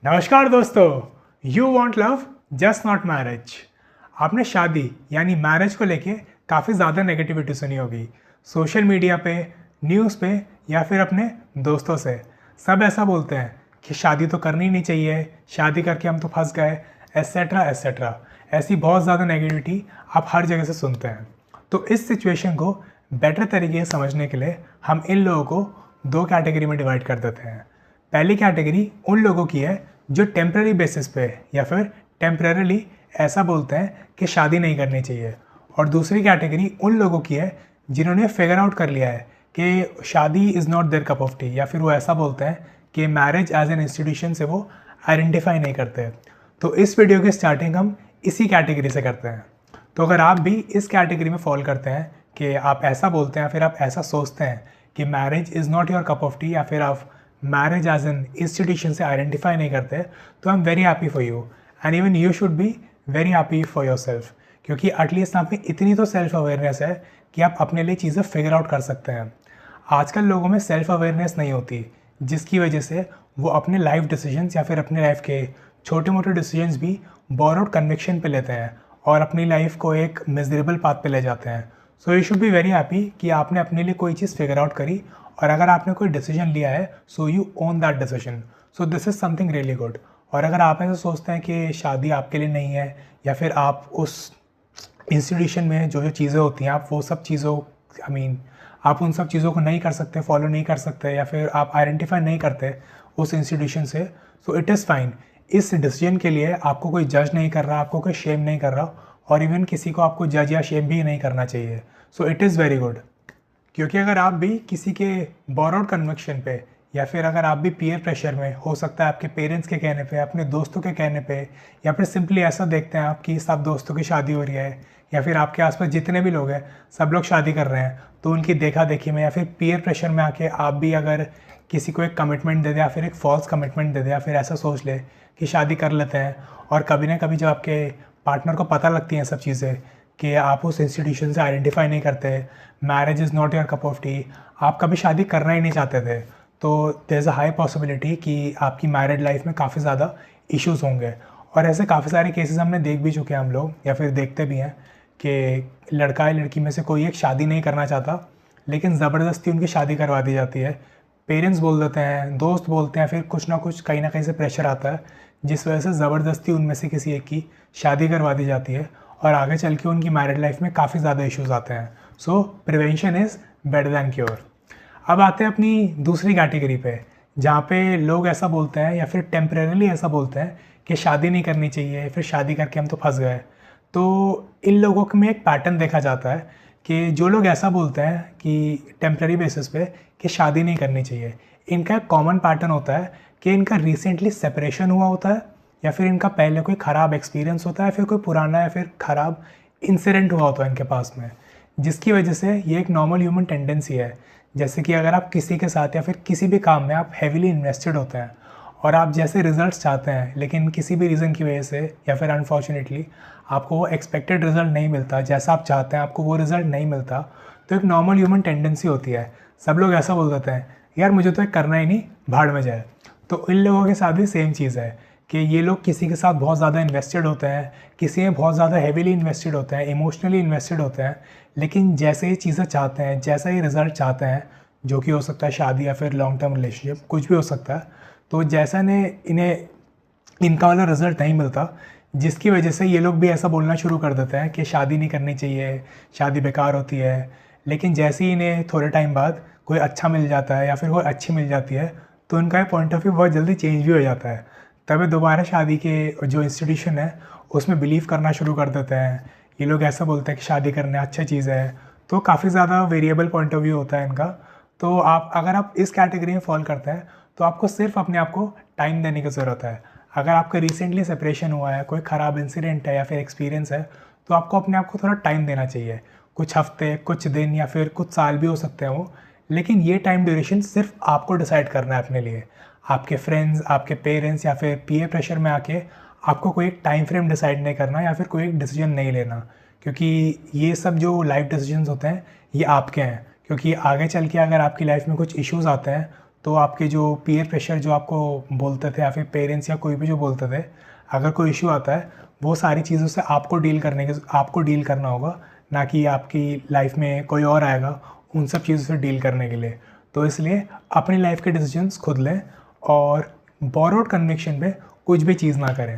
नमस्कार दोस्तों। You want love just not marriage. आपने शादी यानी मैरिज को लेके काफ़ी ज़्यादा नेगेटिविटी सुनी होगी सोशल मीडिया पे, न्यूज़ पे या फिर अपने दोस्तों से। सब ऐसा बोलते हैं कि शादी तो करनी नहीं चाहिए, शादी करके हम तो फंस गए, एट्सेट्रा एट्सेट्रा। ऐसी बहुत ज़्यादा नेगेटिविटी आप हर जगह से सुनते हैं। तो इस सिचुएशन को बेटर तरीके से समझने के लिए हम इन लोगों को दो कैटेगरी में डिवाइड कर देते हैं। पहली कैटेगरी उन लोगों की है जो टेम्प्रेरी बेसिस पे या फिर टेम्प्रेरली ऐसा बोलते हैं कि शादी नहीं करनी चाहिए, और दूसरी कैटेगरी उन लोगों की है जिन्होंने फिगर आउट कर लिया है कि शादी is not there cup of tea, या फिर वो ऐसा बोलते हैं कि मैरिज एज एन इंस्टीट्यूशन से वो आइडेंटिफाई नहीं करते। तो इस वीडियो की स्टार्टिंग हम इसी कैटेगरी से करते हैं। तो अगर आप भी इस कैटेगरी में फॉल करते हैं कि आप ऐसा बोलते हैं, फिर आप ऐसा सोचते हैं कि marriage is not your cup of tea, या फिर आप मैरिज एज एन इंस्टीट्यूशन से आइडेंटिफाई नहीं करते, तो I am very happy for you and even you should be very happy for your self, क्योंकि एटलीस्ट आप में इतनी तो सेल्फ अवेयरनेस है कि आप अपने लिए चीज़ें फिगर आउट कर सकते हैं। आजकल लोगों में सेल्फ अवेयरनेस नहीं होती, जिसकी वजह से वो अपने लाइफ डिसीजंस या फिर अपने लाइफ के छोटे मोटे डिसीजंस भी बोरोड कन्विक्शन पे लेते हैं और अपनी लाइफ को एक मिजरेबल पाथ पे ले जाते हैं। So you should be very happy कि आपने अपने लिए कोई चीज़ फिगर आउट करी, और अगर आपने कोई डिसीजन लिया है so you own that decision. So this is something really good. और अगर आप ऐसा सोचते हैं कि शादी आपके लिए नहीं है, या फिर आप उस इंस्टीट्यूशन में जो जो चीज़ें होती हैं आप वो सब चीज़ों आप उन सब चीज़ों को नहीं कर सकते, फॉलो नहीं कर सकते, या फिर आप आइडेंटिफाई नहीं करते उस इंस्टीट्यूशन से, सो इट इज़ फाइन। इस डिसीजन के लिए आपको कोई जज नहीं कर रहा, आपको कोई शेम नहीं कर रहा, और इवन किसी को आपको जज या शेम भी नहीं करना चाहिए। So it is very good. क्योंकि अगर आप भी किसी के बोरोड कन्विक्शन पे, या फिर अगर आप भी पीयर प्रेशर में, हो सकता है आपके पेरेंट्स के कहने पे, अपने दोस्तों के कहने पे, या फिर सिंपली ऐसा देखते हैं आप कि सब दोस्तों की शादी हो रही है, या फिर आपके आसपास जितने भी लोग हैं सब लोग शादी कर रहे हैं, तो उनकी देखा देखी में या फिर पीयर प्रेशर में आके आप भी अगर किसी को एक कमिटमेंट दे दे, या फिर एक फॉल्स कमिटमेंट दे दे, या फिर ऐसा सोच ले कि शादी कर लेते हैं, और कभी ना कभी जब आपके पार्टनर को पता लगती हैं सब चीज़ें कि आप उस इंस्टीट्यूशन से आइडेंटिफाई नहीं करते, marriage is not your cup of tea, आप कभी शादी करना ही नहीं चाहते थे, तो there is a high possibility कि आपकी मैरिड लाइफ में काफ़ी ज़्यादा इश्यूज़ होंगे। और ऐसे काफ़ी सारे केसेस हमने देख भी चुके हैं हम लोग, या फिर देखते भी हैं कि लड़का या लड़की में से कोई एक शादी नहीं करना चाहता, लेकिन ज़बरदस्ती उनकी शादी करवा दी जाती है। पेरेंट्स बोल देते हैं, दोस्त बोलते हैं, फिर कुछ ना कुछ कहीं ना कहीं से प्रेशर आता है, जिस वजह से ज़बरदस्ती उनमें से किसी एक की शादी करवा दी जाती है, और आगे चल के उनकी मैरिड लाइफ में काफ़ी ज़्यादा इश्यूज़ आते हैं। सो prevention is better than cure. अब आते हैं अपनी दूसरी कैटेगरी पे, जहाँ पे लोग ऐसा बोलते हैं या फिर टेम्परेरली ऐसा बोलते हैं कि शादी नहीं करनी चाहिए, फिर शादी करके हम तो फंस गए। तो इन लोगों में एक पैटर्न देखा जाता है कि जो लोग ऐसा बोलते हैं कि टेम्प्रेरी बेसिस पे कि शादी नहीं करनी चाहिए, इनका एक कॉमन पैटर्न होता है कि इनका रिसेंटली सेपरेशन हुआ होता है, या फिर इनका पहले कोई ख़राब एक्सपीरियंस होता है, फिर कोई पुराना या फिर ख़राब इंसिडेंट हुआ होता है इनके पास में, जिसकी वजह से ये एक नॉर्मल ह्यूमन टेंडेंसी है। जैसे कि अगर आप किसी के साथ या फिर किसी भी काम में आप हैवीली इन्वेस्टेड होते हैं, और आप जैसे रिजल्ट्स चाहते हैं, लेकिन किसी भी रीज़न की वजह से या फिर अनफॉर्चुनेटली आपको वो एक्सपेक्टेड रिजल्ट नहीं मिलता, जैसा आप चाहते हैं आपको वो रिजल्ट नहीं मिलता, तो एक नॉर्मल ह्यूमन टेंडेंसी होती है, सब लोग ऐसा बोल देते हैं यार मुझे तो एक करना ही नहीं, भाड़ में जाए। तो इन लोगों के साथ भी सेम चीज़ है कि ये लोग किसी के साथ बहुत ज़्यादा इन्वेस्टेड होते हैं, किसी में बहुत ज़्यादा हैवीली इन्वेस्टेड होते हैं, इमोशनली इन्वेस्टेड होते हैं, लेकिन जैसे ये चीज़ें चाहते हैं, जैसा ये रिज़ल्ट चाहते हैं, जो कि हो सकता है शादी या फिर लॉन्ग टर्म रिलेशनशिप, कुछ भी हो सकता है, तो जैसा ने इन्हें इनका वाला रिज़ल्ट नहीं मिलता, जिसकी वजह से ये लोग भी ऐसा बोलना शुरू कर देते हैं कि शादी नहीं करनी चाहिए, शादी बेकार होती है। लेकिन जैसे ही इन्हें थोड़े टाइम बाद कोई अच्छा मिल जाता है या फिर कोई अच्छी मिल जाती है, तो उनका पॉइंट ऑफ व्यू बहुत जल्दी चेंज भी हो जाता है। तब दोबारा शादी के जो इंस्टीट्यूशन है उसमें बिलीव करना शुरू कर देते हैं। ये लोग ऐसा बोलते हैं कि शादी करना अच्छा चीज़ है, तो काफ़ी ज़्यादा वेरिएबल पॉइंट ऑफ व्यू होता है इनका। तो अगर आप इस कैटेगरी में फॉल करते हैं, तो आपको सिर्फ अपने आप को टाइम देने की ज़रूरत है। अगर आपका रिसेंटली सेपरेशन हुआ है, कोई ख़राब इंसिडेंट है या फिर एक्सपीरियंस है, तो आपको अपने आप को थोड़ा टाइम देना चाहिए, कुछ हफ्ते, कुछ दिन या फिर कुछ साल भी हो सकते हैं वो। लेकिन ये टाइम ड्यूरेशन सिर्फ आपको डिसाइड करना है अपने लिए। आपके फ्रेंड्स, आपके पेरेंट्स या फिर पीयर प्रेशर में आके आपको कोई एक टाइम फ्रेम डिसाइड नहीं करना, या फिर कोई एक डिसीजन नहीं लेना, क्योंकि ये सब जो लाइफ डिसीजंस होते हैं ये आपके हैं। क्योंकि आगे चल के अगर आपकी लाइफ में कुछ इश्यूज़ आते हैं, तो आपके जो पीयर प्रेशर जो आपको बोलते थे या फिर पेरेंट्स या कोई भी जो बोलते थे, अगर कोई इशू आता है वो सारी चीज़ों से आपको डील करना होगा, ना कि आपकी लाइफ में कोई और आएगा उन सब चीज़ों से डील करने के लिए। तो इसलिए अपनी लाइफ के डिसीजंस खुद लें और बोरोड कन्विक्शन पे कुछ भी चीज़ ना करें।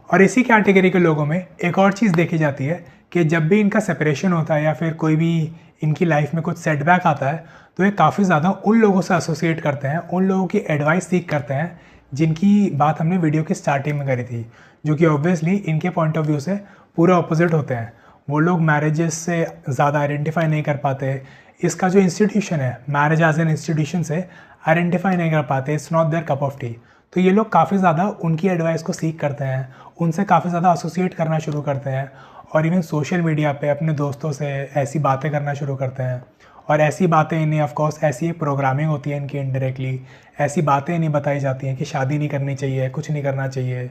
और इसी कैटेगरी के लोगों में एक और चीज़ देखी जाती है कि जब भी इनका सेपरेशन होता है या फिर कोई भी इनकी लाइफ में कुछ सेटबैक आता है, तो ये काफ़ी ज़्यादा उन लोगों से एसोसिएट करते हैं, उन लोगों की एडवाइस सीख करते हैं जिनकी बात हमने वीडियो की स्टार्टिंग में करी थी, जो कि ऑब्वियसली इनके पॉइंट ऑफ व्यू से पूरा अपोजिट होते हैं। वो लोग मैरिजेस से ज़्यादा आइडेंटिफाई नहीं कर पाते, इसका जो इंस्टीट्यूशन है मैरिज एज एन इंस्टीट्यूशन से आइडेंटिफाई नहीं कर पाते, it's not there cup of tea. तो ये लोग काफ़ी ज़्यादा उनकी एडवाइस को सीख करते हैं, उनसे काफ़ी ज़्यादा एसोसिएट करना शुरू करते हैं और इवन सोशल मीडिया पे अपने दोस्तों से ऐसी बातें करना शुरू करते हैं। और ऐसी बातें इन्हें ऑफकोर्स ऐसी एक प्रोग्रामिंग होती है इनकी इनडायरेक्टली, ऐसी बातें इन्हें बताई जाती हैं कि शादी नहीं करनी चाहिए, कुछ नहीं करना चाहिए,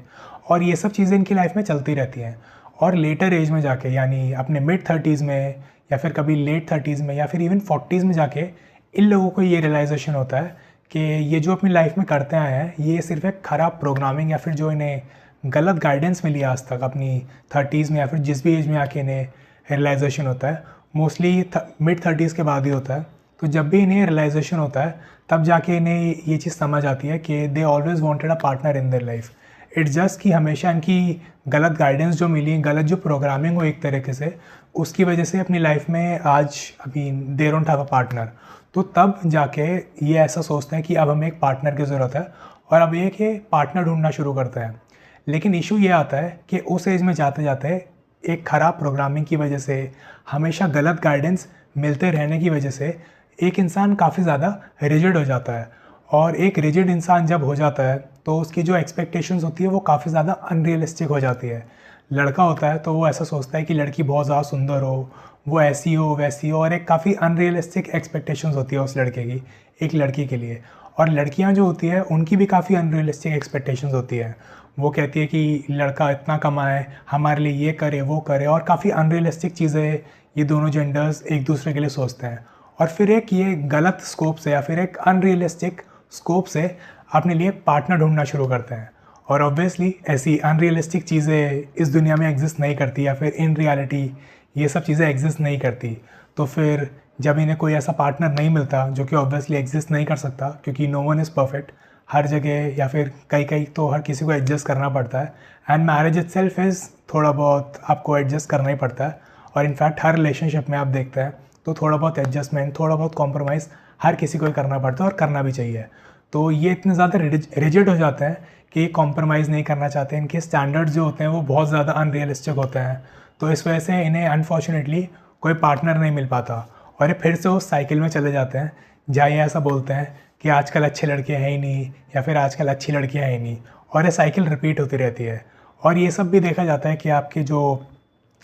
और ये सब चीज़ें इनकी लाइफ में चलती रहती हैं। और लेटर एज में जाके, यानी अपने मिड 30s में या फिर कभी लेट 30s में या फिर इवन 40s में जाके इन लोगों को ये रियलाइजेशन होता है कि ये जो अपनी लाइफ में करते आए हैं ये सिर्फ एक ख़राब प्रोग्रामिंग या फिर जो इन्हें गलत गाइडेंस मिली आज तक अपनी 30s में या फिर जिस भी एज में आके इन्हें रियलाइजेशन होता है, मोस्टली मिड 30s के बाद ही होता है। तो जब भी इन्हें रियलाइजेशन होता है तब जाके इन्हें ये चीज़ समझ आती है कि they always wanted a partner in their life. It's just कि हमेशा इनकी गलत गाइडेंस जो मिली, गलत जो प्रोग्रामिंग हो एक तरीके से, उसकी वजह से अपनी लाइफ में आज अभी they don't have a partner. तो तब जाके ये ऐसा सोचते हैं कि अब हमें एक पार्टनर की ज़रूरत है और अब एक पार्टनर ढूंढना शुरू करते हैं। लेकिन इशू ये आता है कि उस एज में जाते जाते एक ख़राब प्रोग्रामिंग की वजह से, हमेशा गलत गाइडेंस मिलते रहने की वजह से एक इंसान काफ़ी ज़्यादा रिजिड हो जाता है। और एक रिजिड इंसान जब हो जाता है तो उसकी जो एक्सपेक्टेशंस होती है वो काफ़ी ज़्यादा अनरियलिस्टिक हो जाती है। लड़का होता है तो वो ऐसा सोचता है कि लड़की बहुत ज़्यादा सुंदर हो, वो ऐसी हो वैसी हो, और एक काफ़ी अनरियलिस्टिक एक्सपेक्टेशंस होती है उस लड़के की एक लड़की के लिए। और लड़कियां जो होती है उनकी भी काफ़ी अनरियलिस्टिक एक्सपेक्टेशंस होती है। वो कहती है कि लड़का इतना कमाए, हमारे लिए ये करे वो करे, और काफ़ी अनरियलिस्टिक चीज़ें ये दोनों जेंडर्स एक दूसरे के लिए सोचते हैं। और फिर एक ये गलत स्कोप से या फिर एक अनरियलिस्टिक स्कोप से अपने लिए पार्टनर ढूंढना शुरू करते हैं। और ऑब्वियसली ऐसी अनरियलिस्टिक चीज़ें इस दुनिया में एग्जिस्ट नहीं करती, या फिर इन रियलिटी ये सब चीज़ें एग्जिस्ट नहीं करती। तो फिर जब इन्हें कोई ऐसा पार्टनर नहीं मिलता, जो कि ऑब्वियसली एग्जिस्ट नहीं कर सकता क्योंकि नो वन इज़ परफेक्ट, हर जगह या फिर कई तो हर किसी को एडजस्ट करना पड़ता है। एंड मैरिज इटसेल्फ इज़ थोड़ा बहुत आपको एडजस्ट करना ही पड़ता है। और इनफैक्ट हर रिलेशनशिप में आप देखते हैं तो थोड़ा बहुत एडजस्टमेंट, थोड़ा बहुत कॉम्प्रोमाइज़ हर किसी को ही करना पड़ता है और करना भी चाहिए। तो ये इतने ज़्यादा रिजिड हो जाते हैं कि ये कॉम्प्रोमाइज़ नहीं करना चाहते, इनके स्टैंडर्ड्स जो होते हैं वो बहुत ज़्यादा अनरियलिस्टिक होते हैं। तो इस वजह से इन्हें अनफॉर्चुनेटली कोई पार्टनर नहीं मिल पाता और ये फिर से उस साइकिल में चले जाते हैं जहाँ ये ऐसा बोलते हैं कि आजकल अच्छे लड़के हैं ही नहीं, या फिर आजकल अच्छी लड़कियाँ हैं ही नहीं, और ये साइकिल रिपीट होती रहती है। और ये सब भी देखा जाता है कि आपके जो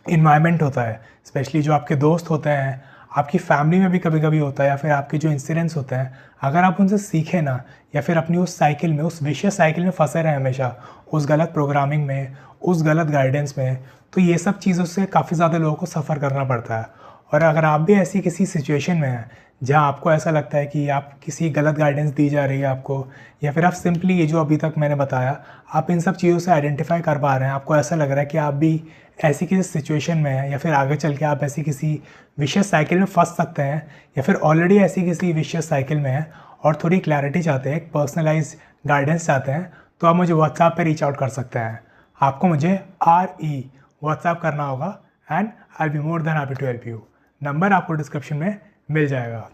इन्वायरमेंट होता है, स्पेशली जो आपके दोस्त होते हैं, आपकी फैमिली में भी कभी कभी होता है, या फिर आपके जो इंसिडेंट्स होते हैं, अगर आप उनसे सीखें ना, या फिर अपनी उस साइकिल में, उस विशियस साइकिल में फंसे रहें हमेशा, उस गलत प्रोग्रामिंग में, उस गलत गाइडेंस में, तो ये सब चीज़ों से काफ़ी ज़्यादा लोगों को सफ़र करना पड़ता है। और अगर आप भी ऐसी किसी सिचुएशन में हैं जहाँ आपको ऐसा लगता है कि आप किसी गलत गाइडेंस दी जा रही है आपको, या फिर आप सिंपली ये जो अभी तक मैंने बताया, आप इन सब चीज़ों से आइडेंटिफाई कर पा रहे हैं, आपको ऐसा लग रहा है कि आप भी ऐसी किसी सिचुएशन में हैं, या फिर आगे चल के आप ऐसी किसी विशियस साइकिल में फंस सकते हैं, या फिर ऑलरेडी ऐसी किसी विशियस साइकिल में हैं और थोड़ी क्लैरिटी चाहते हैं, एक पर्सनलाइज गाइडेंस चाहते हैं, तो आप मुझे व्हाट्सएप पर रीच आउट कर सकते हैं। आपको मुझे RE व्हाट्सएप करना होगा and I be more than happy to help you. Number आपको डिस्क्रिप्शन में मिल जाएगा।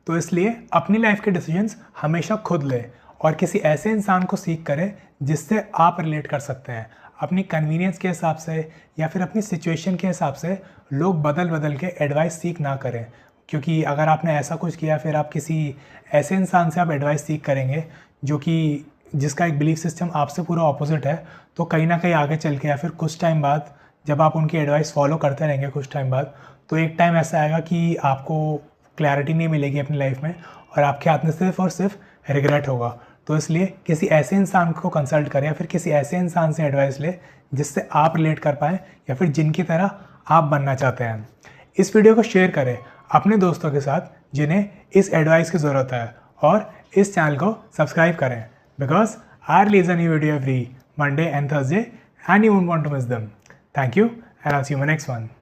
तो इसलिए अपनी लाइफ के डिसीजंस हमेशा खुद लें और किसी ऐसे इंसान को सीख करें जिससे आप रिलेट कर सकते हैं। अपनी कन्वीनियंस के हिसाब से या फिर अपनी सिचुएशन के हिसाब से लोग बदल बदल के एडवाइस सीख ना करें, क्योंकि अगर आपने ऐसा कुछ किया फिर आप किसी ऐसे इंसान से आप एडवाइस सीख करेंगे जो कि जिसका एक बिलीफ सिस्टम आपसे पूरा ऑपोजिट है, तो कहीं ना कहीं आगे चल के या फिर कुछ टाइम बाद जब आप उनकी एडवाइस फॉलो करते रहेंगे कुछ टाइम बाद, तो एक टाइम ऐसा आएगा कि आपको क्लैरिटी नहीं मिलेगी अपनी लाइफ में और आपके हाथ में सिर्फ और सिर्फ रिग्रेट होगा। तो इसलिए किसी ऐसे इंसान को कंसल्ट करें या फिर किसी ऐसे इंसान से एडवाइस लें जिससे आप रिलेट कर पाएँ या फिर जिनकी तरह आप बनना चाहते हैं। इस वीडियो को शेयर करें अपने दोस्तों के साथ जिन्हें इस एडवाइस की ज़रूरत है, और इस चैनल को सब्सक्राइब करें because I release a new video every Monday and Thursday and you won't want to miss them. Thank you and I'll see you in my next one.